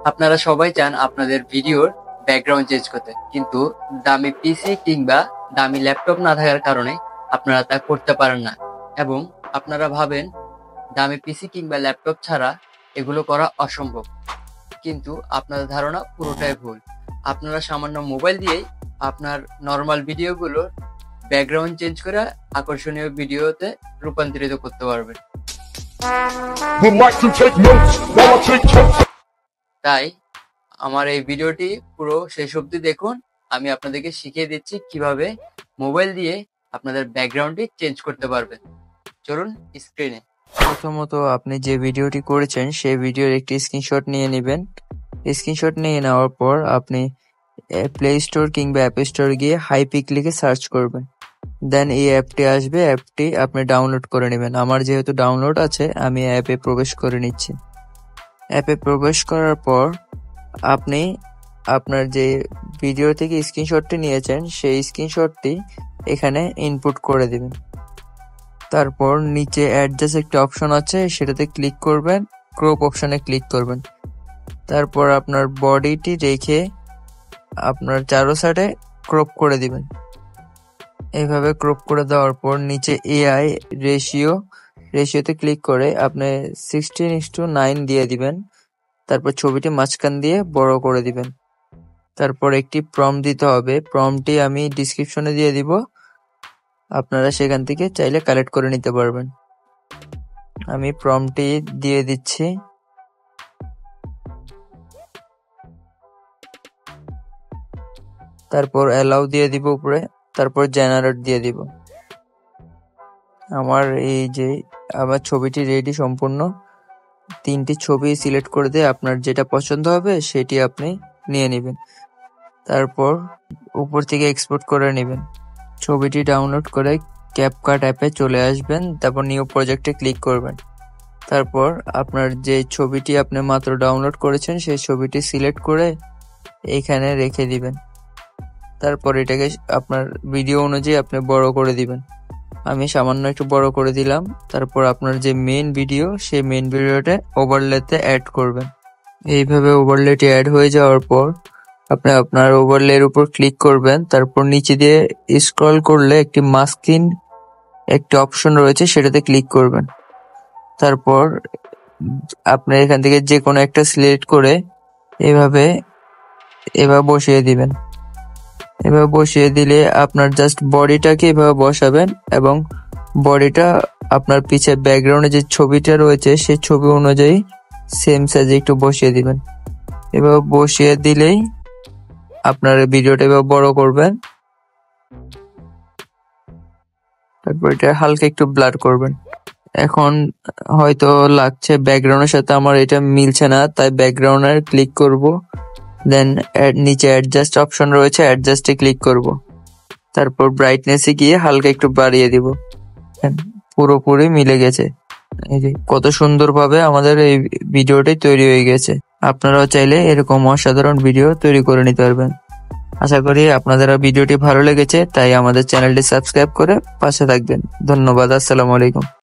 আপনারা সবাই চান আপনাদের ভিডিওর ব্যাকগ্রাউন্ড চেঞ্জ করতে, কিন্তু দামি পিসি কিংবা দামি ল্যাপটপ না থাকার কারণে আপনারা তা করতে পারেন না, এবং আপনারা ভাবেন দামি পিসি কিংবা ল্যাপটপ ছাড়া এগুলো করা অসম্ভব। কিন্তু আপনাদের ধারণা পুরোটাই ভুল। আপনারা সামান্য মোবাইল দিয়েই আপনার নর্মাল ভিডিওগুলোর ব্যাকগ্রাউন্ড চেঞ্জ করে আকর্ষণীয় ভিডিওতে রূপান্তরিত করতে পারবেন। তাই আমার এই ভিডিওটি পুরো শেষ অবধি দেখুন। আমি আপনাদেরকে শিখিয়ে দিচ্ছি কিভাবে মোবাইল দিয়ে আপনাদের ব্যাকগ্রাউন্ডটি চেঞ্জ করতে পারবেন। চলুন স্ক্রিনে। প্রথমত আপনি যে ভিডিওটি করেছেন সেই ভিডিওর একটি স্ক্রিনশট নিয়ে নেবেন। স্ক্রিনশট নিয়ে নেওয়ার পর আপনি প্লে স্টোর কিংবা অ্যাপ স্টোর গিয়ে হাইপিক লিখে সার্চ করবেন। দেন এই অ্যাপটি আসবে, অ্যাপটি আপনি ডাউনলোড করে নেবেন। আমার যেহেতু ডাউনলোড আছে আমি অ্যাপে প্রবেশ করে নিচ্ছি। অ্যাপে প্রবেশ করার পর আপনি আপনার যে ভিডিও থেকে স্ক্রিনশটটি নিয়েছেন সেই স্ক্রিনশটটি এখানে ইনপুট করে দিবেন। তারপর নিচে অ্যাডজাস্ট একটা অপশন আছে, সেটাতে ক্লিক করবেন, ক্রপ অপশনে ক্লিক করবেন। তারপর আপনার বডিটি রেখে আপনার চারো সাইডে ক্রপ করে দিবেন। এইভাবে ক্রপ করে দেওয়ার পর নিচে এআই রেশিওতে ক্লিক করে আপনি 16:9 দিয়ে দিবেন। তারপর ছবিটি মাঝখান দিয়ে বড় করে দিবেন। তারপর একটি প্রম্পট দিতে হবে, প্রম্পটটি আমি ডিসক্রিপশনে দিয়ে দিব, আপনারা সেখান থেকে চাইলে কালেক্ট করে নিতে পারবেন। আমি প্রম্পটটি দিয়ে দিচ্ছি। তারপর অ্যালাউ দিয়ে দিব উপরে, তারপর জেনারেট দিয়ে দিব। আমার ছবিটি রেডি সম্পূর্ণ। 3টি ছবি সিলেক্ট করে দিয়ে আপনার যেটা পছন্দ হবে সেটি আপনি নিয়ে নেবেন। তারপর উপর থেকে এক্সপোর্ট করে নেবেন। ছবিটি ডাউনলোড করে ক্যাপকাট অ্যাপে চলে আসবেন। তারপর নিউ প্রজেক্টে ক্লিক করবেন। তারপর আপনার যে ছবিটি আপনি মাত্র ডাউনলোড করেছেন সেই ছবিটি সিলেক্ট করে এইখানে রেখে দিবেন। তারপর এটাকে আপনার ভিডিও অনুযায়ী আপনি বড় করে দিবেন। আমি সামান্য একটু বড় করে দিলাম। তারপর আপনার যে মেইন ভিডিও সেই মেইন ভিডিওটা ওভারলেতে অ্যাড করবেন। এইভাবে ওভারলেটি অ্যাড হয়ে যাওয়ার পর আপনি আপনার ওভারলের উপর ক্লিক করবেন। তারপর নিচে দিয়ে স্ক্রল করলে একটি মাস্কিং একটি অপশন রয়েছে, সেটাতে ক্লিক করবেন। তারপর আপনি এখান থেকে যে কোনো একটা সিলেক্ট করে এভাবে বসিয়ে দিবেন। এভাবে বসিয়ে দিলে আপনার জাস্ট বডিটাকে এভাবে বসাবেন এবং বডিটা আপনার পিছে ব্যাকগ্রাউন্ডে যে ছবিটা রয়েছে সেই ছবি অনুযায়ী সেম সাইজে একটু বসিয়ে দিবেন। এভাবে বসিয়ে দিলেই আপনার ভিডিওটা এভাবে বড় করবেন। তারপর এটা হালকা একটু ব্লার করবেন। এখন হয়তো লাগছে ব্যাকগ্রাউন্ডের সাথে আমার এটা মিলছে না, তাই ব্যাকগ্রাউন্ডে ক্লিক করব। দেন নিচে অ্যাডজাস্ট অপশন রয়েছে, অ্যাডজাস্টে ক্লিক করব। তারপর ব্রাইটনেসে গিয়ে হালকা একটু বাড়িয়ে দিব। পুরোপুরি মিলে গেছে। এই যে কত সুন্দরভাবে আমাদের এই ভিডিওটি তৈরি হয়ে গেছে। আপনারাও চাইলে এরকম অসাধারণ ভিডিও তৈরি করে নিতে পারবেন। আশা করি আপনাদের ভিডিওটি ভালো লেগেছে, তাই আমাদের চ্যানেলটি সাবস্ক্রাইব করে পাশে থাকবেন। ধন্যবাদ। আসসালামু আলাইকুম।